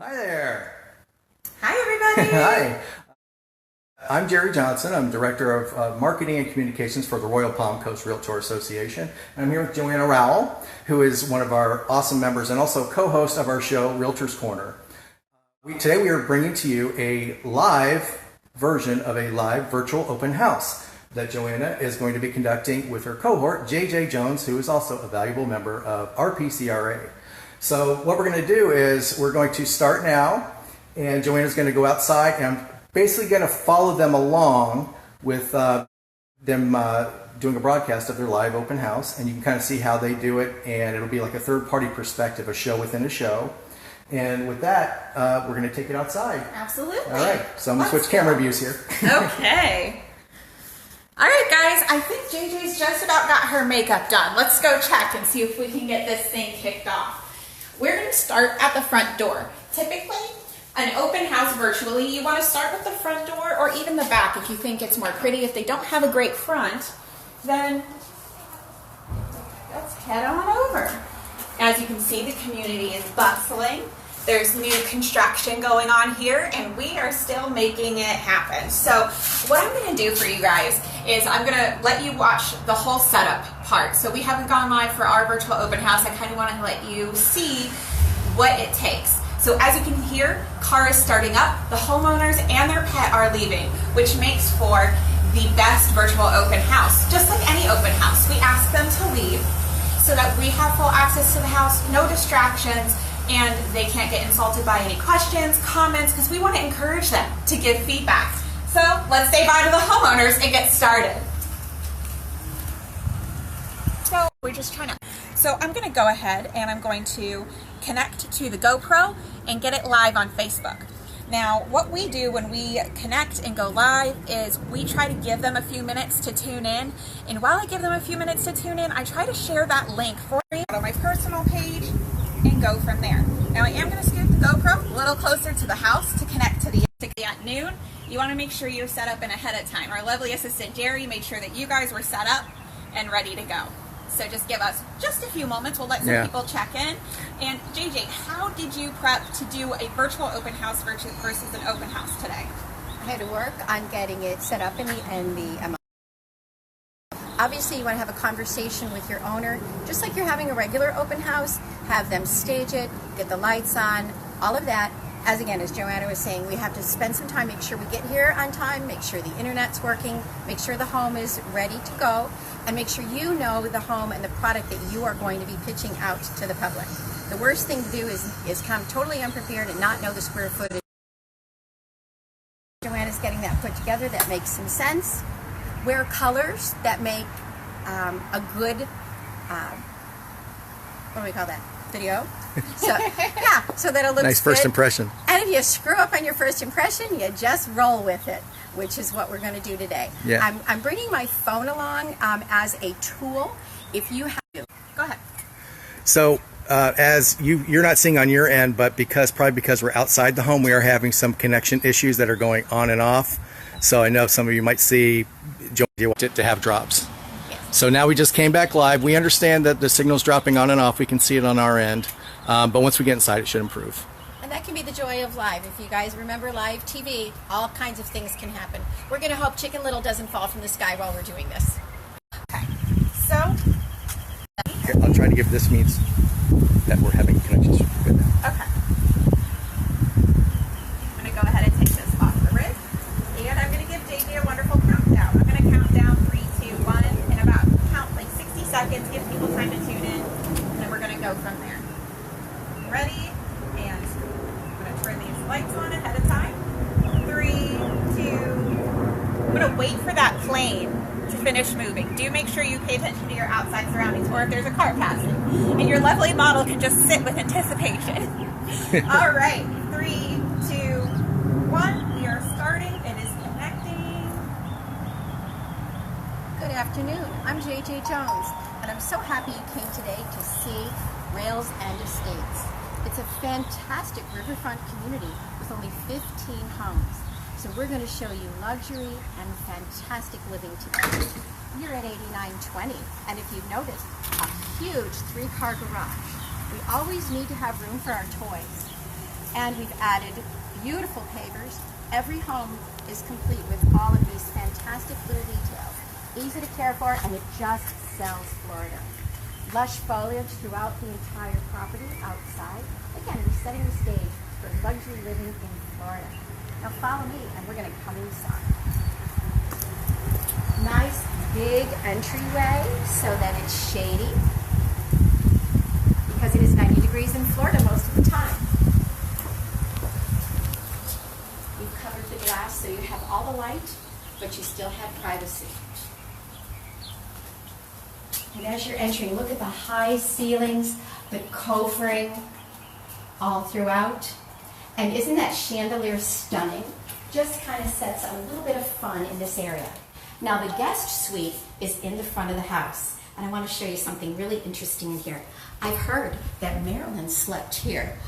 Hi there. Hi, everybody. Hi. I'm Jerry Johnson. I'm Director of Marketing and Communications for the Royal Palm Coast Realtor Association. And I'm here with Joanna Rowell, who is one of our awesome members and also co-host of our show, Realtor's Corner. Today we are bringing to you a live version of a live virtual open house that Joanna is going to be conducting with her cohort, JJ Jones, who is also a valuable member of RPCRA. So what we're going to do is we're going to start now, and Joanna's going to go outside, and I'm basically going to follow them along with them doing a broadcast of their live open house, and you can kind of see how they do it, and it'll be like a third-party perspective, a show within a show. And with that, we're going to take it outside. Absolutely. All right, so I'm going to switch camera views here. Okay. All right, guys, I think JJ's just about got her makeup done. Let's go check and see if we can get this thing kicked off. We're going to start at the front door. Typically, an open house virtually, you want to start with the front door or even the back if you think it's more pretty. If they don't have a great front, then let's head on over. As you can see, the community is bustling. There's new construction going on here, and we are still making it happen. So what I'm going to do for you guys is I'm going to let you watch the whole setup part. So we haven't gone live for our virtual open house. I kind of want to let you see what it takes. So as you can hear, car is starting up. The homeowners and their pet are leaving, which makes for the best virtual open house. Just like any open house, we ask them to leave so that we have full access to the house, no distractions, and they can't get insulted by any questions, comments, because we want to encourage them to give feedback. So let's say bye to the homeowners and get started. So we're just trying to. So I'm going to go ahead and I'm going to connect to the GoPro and get it live on Facebook. Now, what we do when we connect and go live is we try to give them a few minutes to tune in. And while I give them a few minutes to tune in, I try to share that link for you on my personal page and go from there. Now, I am going to scoot the GoPro a little closer to the house to connect to the at noon. You want to make sure you're set up in ahead of time. Our lovely assistant, Jerry, made sure that you guys were set up and ready to go. So just give us just a few moments. We'll let some people check in. And JJ, how did you prep to do a virtual open house versus an open house today? I had to work on getting it set up in the obviously you want to have a conversation with your owner, just like you're having a regular open house. Have them stage it, get the lights on, all of that. As Joanna was saying, we have to spend some time, make sure we get here on time, make sure the internet's working, make sure the home is ready to go, and make sure you know the home and the product that you are going to be pitching out to the public. The worst thing to do is come totally unprepared and not know the square footage. Joanna's getting that put together. That makes some sense. Wear colors that make a good, what do we call that? Video. So so that it looks nice first good. Impression. And if you screw up on your first impression, you just roll with it, which is what we're going to do today. Yeah. I'm bringing my phone along as a tool. If you have to, go ahead. So as you're not seeing on your end, but probably because we're outside the home, we are having some connection issues that are going on and off. So I know some of you might see to have drops. So now we just came back live. We understand that the signal's dropping on and off. We can see it on our end. But once we get inside, it should improve. And that can be the joy of live. If you guys remember live TV, all kinds of things can happen. We're going to hope Chicken Little doesn't fall from the sky while we're doing this. Okay. So Okay, I'll try to give this means that we're having connections good now. okay. I'm going to go ahead and take this off the rig. And I'm going to give JJ a wonderful countdown. I'm going to count down 3, 2, 1, and about count like 60 seconds, give people time to tune in, and then we're going to go from there. Ready? And I'm going to turn these lights on ahead of time. 3, 2, I'm going to wait for that plane to finish moving. Do make sure you pay attention to your outside surroundings, or if there's a car passing. And your lovely model can just sit with anticipation. All right, 3, 2, 1. We are starting. It is connecting. Good afternoon. I'm JJ Jones, and I'm so happy you came today to see Rails and Estates. It's a fantastic riverfront community with only 15 homes. So we're going to show you luxury and fantastic living today. You're at 8920, and if you've noticed, a huge 3-car garage. We always need to have room for our toys. And we've added beautiful pavers. Every home is complete with all of these fantastic little details. Easy to care for, and it just sells Florida. Lush foliage throughout the entire property outside. Again, we're setting the stage for luxury living in Florida. Now follow me, and we're going to come inside. Nice big entryway so that it's shady, because it is 90 degrees in Florida most of the time. We've covered the glass so you have all the light, but you still have privacy. And as you're entering, look at the high ceilings, the covering all throughout. And isn't that chandelier stunning? Just kind of sets a little bit of fun in this area. Now the guest suite is in the front of the house. And I want to show you something really interesting in here. I've heard that Marilyn slept here.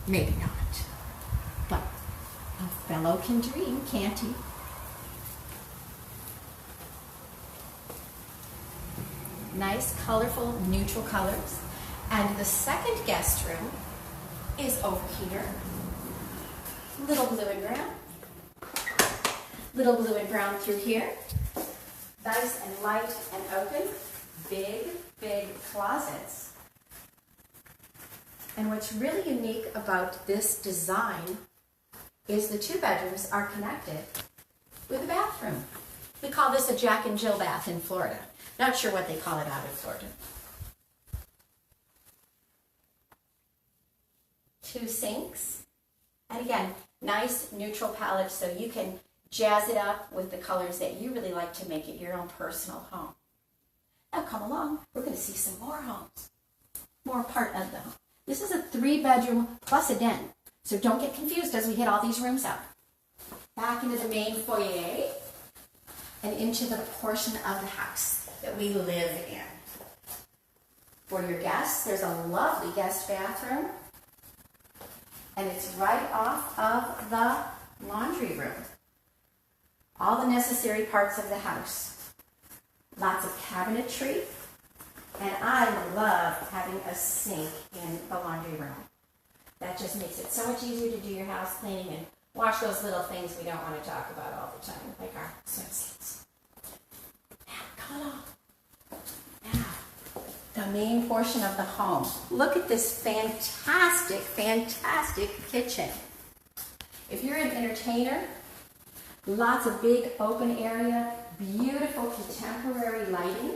Maybe not. But a fellow can dream, can't he? Nice, colorful, neutral colors. And the second guest room is over here. Little blue and brown. Little blue and brown through here. Nice and light and open. Big, big closets. And what's really unique about this design is the two bedrooms are connected with a bathroom. We call this a Jack and Jill bath in Florida. Not sure what they call it out in Florida. Two sinks. And again, nice neutral palette so you can jazz it up with the colors that you really like to make it your own personal home. Now come along, we're going to see some more homes. More part of the home. This is a 3-bedroom plus a den. So don't get confused as we hit all these rooms up. Back into the main foyer and into the portion of the house that we live in. For your guests, there's a lovely guest bathroom. And it's right off of the laundry room. All the necessary parts of the house. Lots of cabinetry. And I love having a sink in the laundry room. That just makes it so much easier to do your house cleaning and wash those little things we don't want to talk about all the time, like our swimsuits. Now, come on. Now, the main portion of the home. Look at this fantastic, fantastic kitchen. If you're an entertainer, lots of big open area, beautiful contemporary lighting,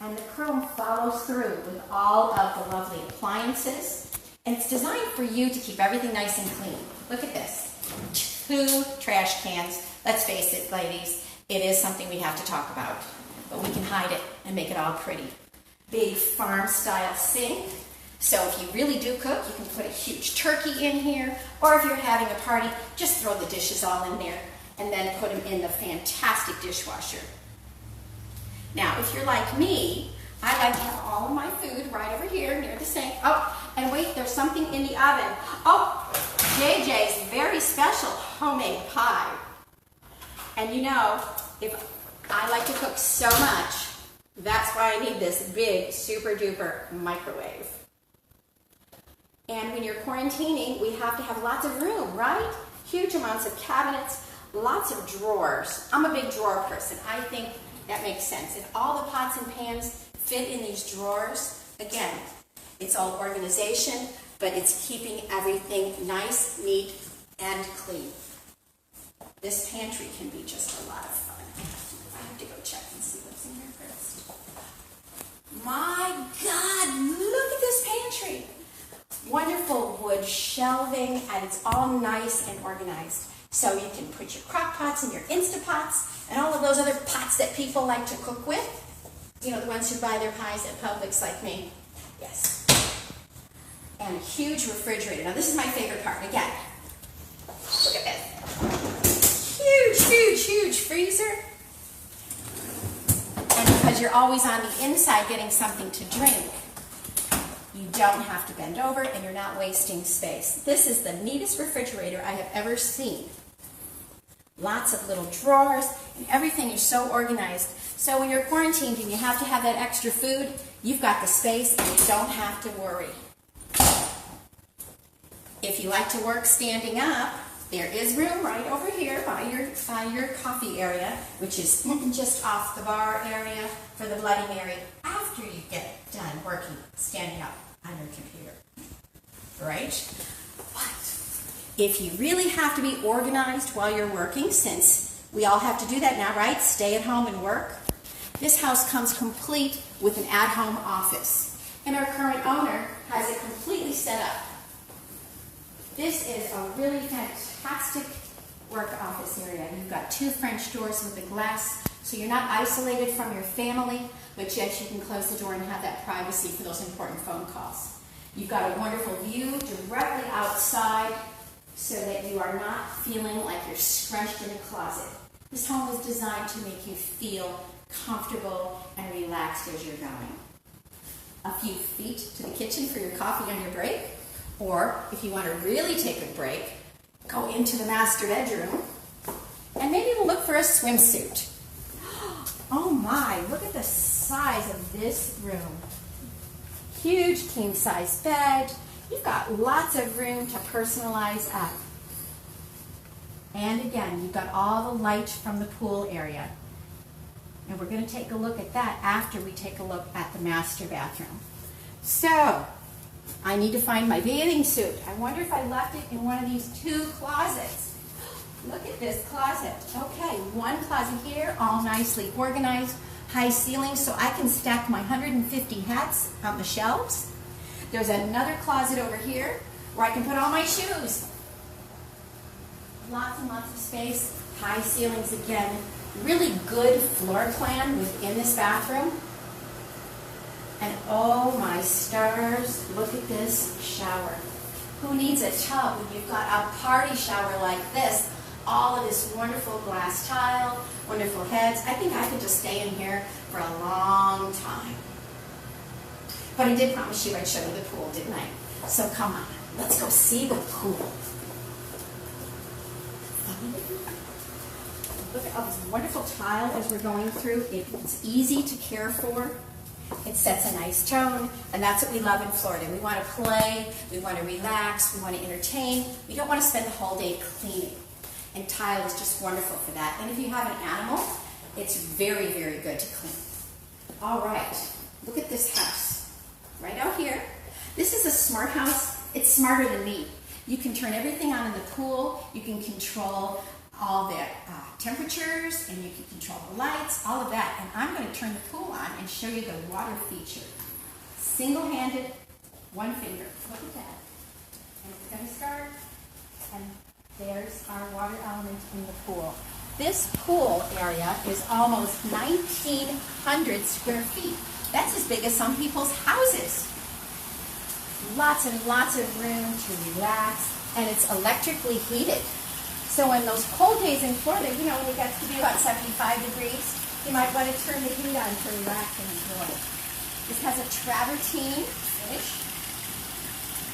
and the chrome follows through with all of the lovely appliances. And it's designed for you to keep everything nice and clean. Look at this. 2 trash cans. Let's face it, ladies, it is something we have to talk about. But we can hide it and make it all pretty. Big farm-style sink. So if you really do cook, you can put a huge turkey in here. Or if you're having a party, just throw the dishes all in there and then put them in the fantastic dishwasher. Now, if you're like me, I like to have all of my food right over here near the sink. Oh, and wait, there's something in the oven. Oh, JJ's very special homemade pie. And you know, if I like to cook so much, that's why I need this big, super duper microwave. And when you're quarantining, we have to have lots of room, right? Huge amounts of cabinets, lots of drawers. I'm a big drawer person. I think that makes sense. If all the pots and pans fit in these drawers, again, it's all organization, but it's keeping everything nice, neat, and clean. This pantry can be just a lot of fun. I have to go check and see what's in here first. My God, look at this pantry. Wonderful wood shelving, and it's all nice and organized. So you can put your crock pots and your Instapots and all of those other pots that people like to cook with. You know, the ones who buy their pies at Publix like me. Yes. And a huge refrigerator. Now this is my favorite part. Again, look at this. Huge, huge, huge freezer. And because you're always on the inside getting something to drink, you don't have to bend over and you're not wasting space. This is the neatest refrigerator I have ever seen. Lots of little drawers, and everything is so organized. So when you're quarantined and you have to have that extra food, you've got the space and you don't have to worry. If you like to work standing up, there is room right over here by your coffee area, which is just off the bar area for the Bloody Mary after you get done working, standing up on your computer. Right? But if you really have to be organized while you're working, since we all have to do that now, right? Stay at home and work. This house comes complete with an at-home office. And our current owner has it completely set up. This is a really fantastic work office area. You've got 2 French doors with the glass, so you're not isolated from your family, but yet you can close the door and have that privacy for those important phone calls. You've got a wonderful view directly outside so that you are not feeling like you're scrunched in a closet. This home was designed to make you feel comfortable and relaxed as you're going. A few feet to the kitchen for your coffee on your break. Or if you want to really take a break, go into the master bedroom and maybe we'll look for a swimsuit. Oh my, look at the size of this room. Huge king size bed. You've got lots of room to personalize up. And again, you've got all the light from the pool area. And we're going to take a look at that after we take a look at the master bathroom. So, I need to find my bathing suit. I wonder if I left it in one of these 2 closets. Look at this closet. Okay, 1 closet here, all nicely organized, high ceilings, so I can stack my 150 hats on the shelves. There's another closet over here where I can put all my shoes. Lots and lots of space, high ceilings again. Really good floor plan within this bathroom. And oh my stars, look at this shower. Who needs a tub when you've got a party shower like this? All of this wonderful glass tile, wonderful heads. I think I could just stay in here for a long time. But I did promise you I'd show you the pool, didn't I? So come on, let's go see the pool. Look at all this wonderful tile as we're going through. It's easy to care for. It sets a nice tone, and that's what we love in Florida. We want to play, we want to relax, we want to entertain. We don't want to spend the whole day cleaning. And tile is just wonderful for that. And if you have an animal, it's very, very good to clean. All right, look at this house. Right out here. This is a smart house. It's smarter than me. You can turn everything on in the pool. You can control all the temperatures, and you can control the lights, all of that. And I'm going to turn the pool on and show you the water feature. Single-handed, 1 finger. Look at that. And it's going to start, and there's our water element in the pool. This pool area is almost 1,900 square feet. That's as big as some people's houses. Lots and lots of room to relax, and it's electrically heated. So in those cold days in Florida, you know, when it gets to be about 75 degrees, you might want to turn the heat on to relax and enjoy. This has a travertine finish,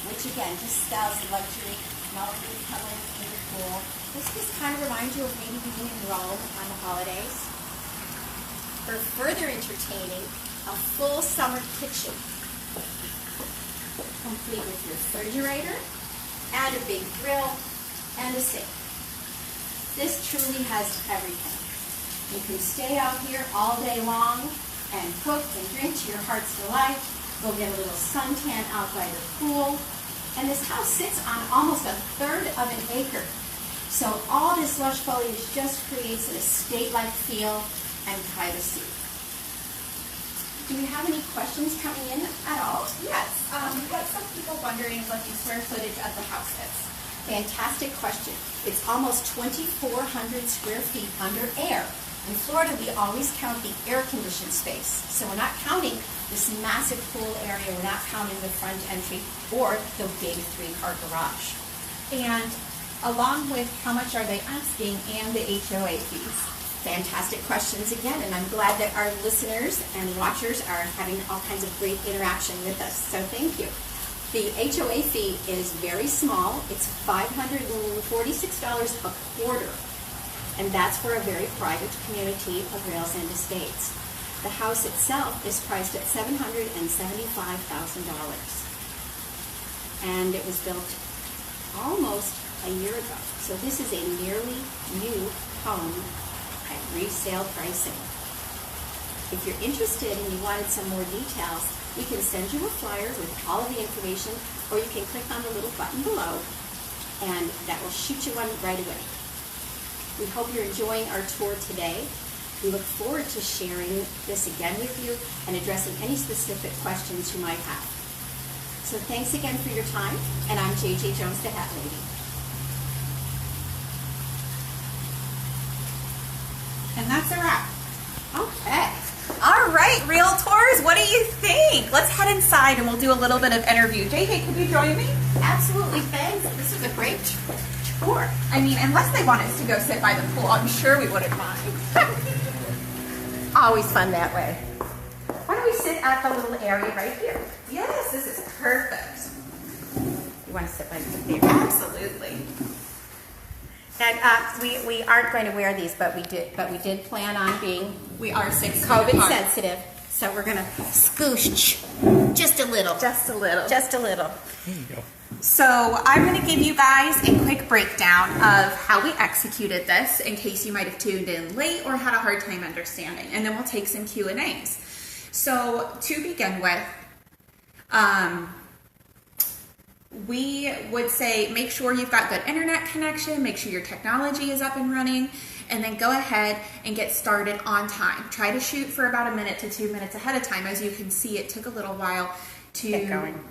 which again just spells luxury, melted colors in the pool. This just kind of reminds you of maybe being in Rome on the holidays. For further entertaining, a full summer kitchen, complete with your refrigerator, and a big grill, and a sink. This truly has everything. You can stay out here all day long and cook and drink to your heart's delight. Go get a little suntan out by the pool. And this house sits on almost 1/3 of an acre. So all this lush foliage just creates an estate-like feel and privacy. Do we have any questions coming in at all? Yes. We've got some people wondering what the square footage of the house is. Fantastic question. It's almost 2,400 square feet under air. In Florida, we always count the air-conditioned space. So we're not counting this massive pool area. We're not counting the front entry or the big 3-car garage. And along with how much are they asking and the HOA fees? Fantastic questions again, and I'm glad that our listeners and watchers are having all kinds of great interaction with us. So thank you. The HOA fee is very small. It's $546 a quarter, and that's for a very private community of Rails End Estates. The house itself is priced at $775,000, and it was built almost a year ago. So this is a nearly new home at resale pricing. If you're interested and you wanted some more details, we can send you a flyer with all of the information, or you can click on the little button below, and that will shoot you one right away. We hope you're enjoying our tour today. We look forward to sharing this again with you and addressing any specific questions you might have. So thanks again for your time, and I'm J.J. Jones, the Hat Lady. And that's a wrap. Okay. All right, Realtors, what do you think? Let's head inside and we'll do a little bit of interview. JJ, could you join me? Absolutely, thanks. This is a great tour. I mean, unless they want us to go sit by the pool, I'm sure we wouldn't mind. Always fun that way. Why don't we sit at the little area right here? Yes, this is perfect. You want to sit by the there? Absolutely. And we aren't going to wear these, but we did plan on being We are 6 feet COVID apart. sensitive, so we're gonna scoosh just a little. Just a little. Just a little. There you go. So I'm going to give you guys a quick breakdown of how we executed this in case you might have tuned in late or had a hard time understanding, and then we'll take some Q&As. So to begin with, we would say make sure you've got good internet connection, make sure your technology is up and running, and then go ahead and get started on time. Try to shoot for about 1 minute to 2 minutes ahead of time. As you can see, it took a little while to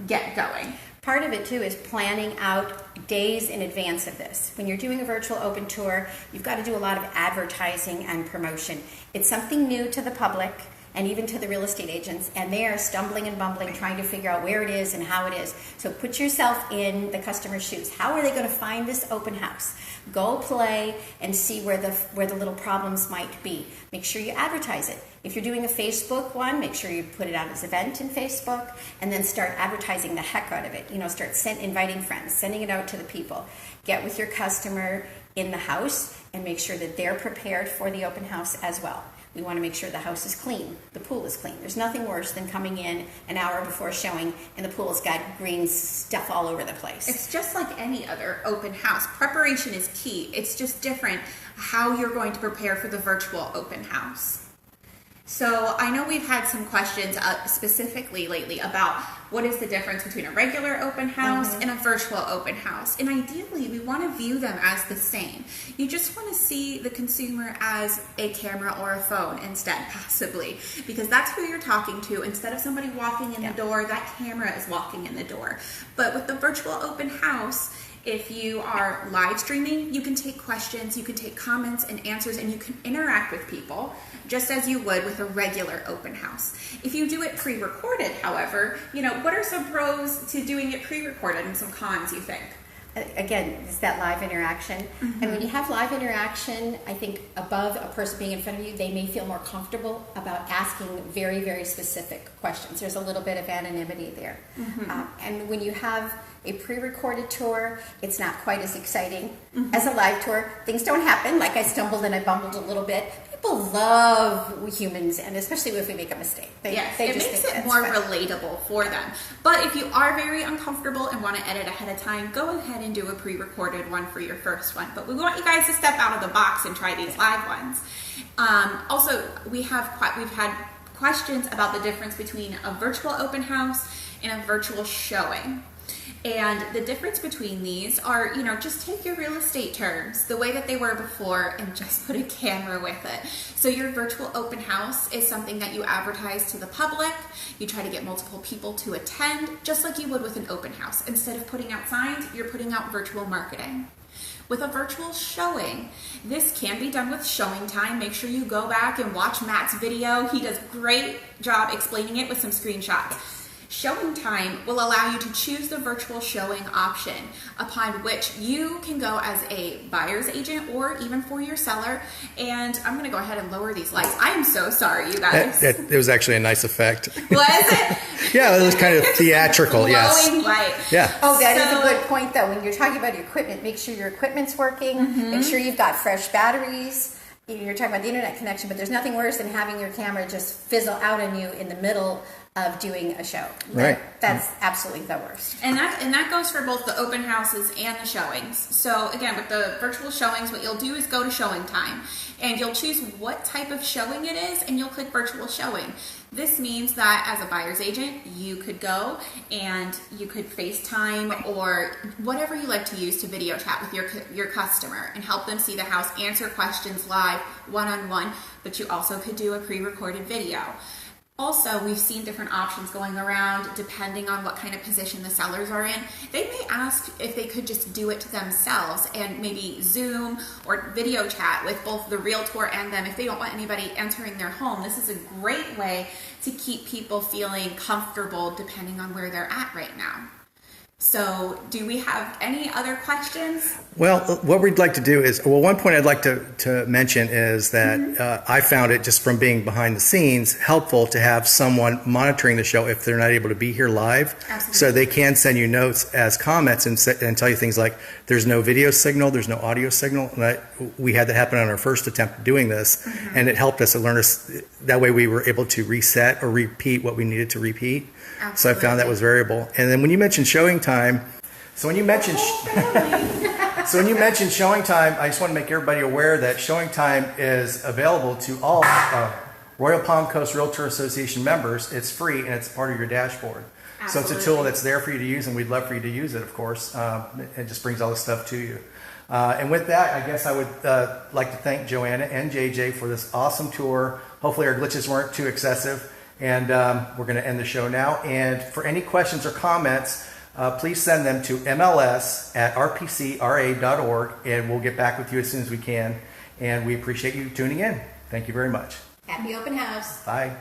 get going. Part of it too is planning out days in advance of this. When you're doing a virtual open tour, you've got to do a lot of advertising and promotion. It's something new to the public and even to the real estate agents, and they are stumbling and bumbling trying to figure out where it is and how it is. So put yourself in the customer's shoes. How are they going to find this open house? Go play and see where the little problems might be. Make sure you advertise it. If you're doing a Facebook one, make sure you put it out as an event in Facebook, and then start advertising the heck out of it. You know, start inviting friends, sending it out to the people. Get with your customer in the house and make sure that they're prepared for the open house as well. We want to make sure the house is clean, the pool is clean. There's nothing worse than coming in an hour before showing and the pool's got green stuff all over the place. It's just like any other open house. Preparation is key. It's just different how you're going to prepare for the virtual open house. So I know we've had some questions specifically lately about what is the difference between a regular open house and a virtual open house. And ideally, we want to view them as the same. You just want to see the consumer as a camera or a phone instead, possibly, because that's who you're talking to. Instead of somebody walking in the door, that camera is walking in the door. But with the virtual open house, if you are live streaming, you can take questions, you can take comments and answers, and you can interact with people just as you would with a regular open house. If you do it pre-recorded, however, you know, what are some pros to doing it pre-recorded and some cons, you think? Again, it's that live interaction. And when you have live interaction, I think above a person being in front of you, they may feel more comfortable about asking very, very specific questions. There's a little bit of anonymity there. And when you have a pre-recorded tour, it's not quite as exciting as a live tour. Things don't happen, like I stumbled and I bumbled a little bit. People love humans, and especially if we make a mistake. They it just makes think it that's more fun. relatable for them. But if you are very uncomfortable and want to edit ahead of time, go ahead and do a pre-recorded one for your first one. But we want you guys to step out of the box and try these live ones. Also, we've had questions about the difference between a virtual open house and a virtual showing. And the difference between these are, you know, just take your real estate terms the way that they were before and just put a camera with it. So your virtual open house is something that you advertise to the public. You try to get multiple people to attend, just like you would with an open house. Instead of putting out signs, you're putting out virtual marketing. With a virtual showing, this can be done with showing time. Make sure you go back and watch Matt's video. He does a great job explaining it with some screenshots. Showing time will allow you to choose the virtual showing option, upon which you can go as a buyer's agent or even for your seller. And I'm going to go ahead and lower these lights. I am so sorry, you guys. It was actually a nice effect. Was it? Yeah, it was kind of theatrical, yes. Glowing light. Yeah. Oh, that is a good point, though. When you're talking about your equipment, make sure your equipment's working. Make sure you've got fresh batteries. You're talking about the internet connection, but there's nothing worse than having your camera just fizzle out on you in the middle of doing a show. Right. That's absolutely the worst. And that goes for both the open houses and the showings. So again, with the virtual showings, what you'll do is go to showing time, and you'll choose what type of showing it is, and you'll click virtual showing. This means that as a buyer's agent, you could go and you could FaceTime or whatever you like to use to video chat with your customer and help them see the house, answer questions live, one-on-one, but you also could do a pre-recorded video. Also, we've seen different options going around depending on what kind of position the sellers are in. They may ask if they could just do it themselves and maybe Zoom or video chat with both the realtor and them if they don't want anybody entering their home. This is a great way to keep people feeling comfortable depending on where they're at right now. So, do we have any other questions? Well, what we'd like to do is, one point I'd like to mention is that I found it, just from being behind the scenes, helpful to have someone monitoring the show if they're not able to be here live. Absolutely. So they can send you notes as comments and tell you things like, there's no video signal, there's no audio signal. And we had that happen on our first attempt at doing this, and it helped us. It learned us. That way we were able to reset or repeat what we needed to repeat. Absolutely. So I found that was variable. And then when you mentioned showing time, so when you mentioned showing time, I just want to make everybody aware that showing time is available to all Royal Palm Coast Realtor Association members. It's free and it's part of your dashboard. Absolutely. So it's a tool that's there for you to use, and we'd love for you to use it, of course. It just brings all this stuff to you. And with that, I guess I would like to thank Joanna and JJ for this awesome tour. Hopefully our glitches weren't too excessive. And we're going to end the show now. And for any questions or comments, please send them to mls@rpcra.org, and we'll get back with you as soon as we can. And we appreciate you tuning in. Thank you very much. Happy open house. Bye.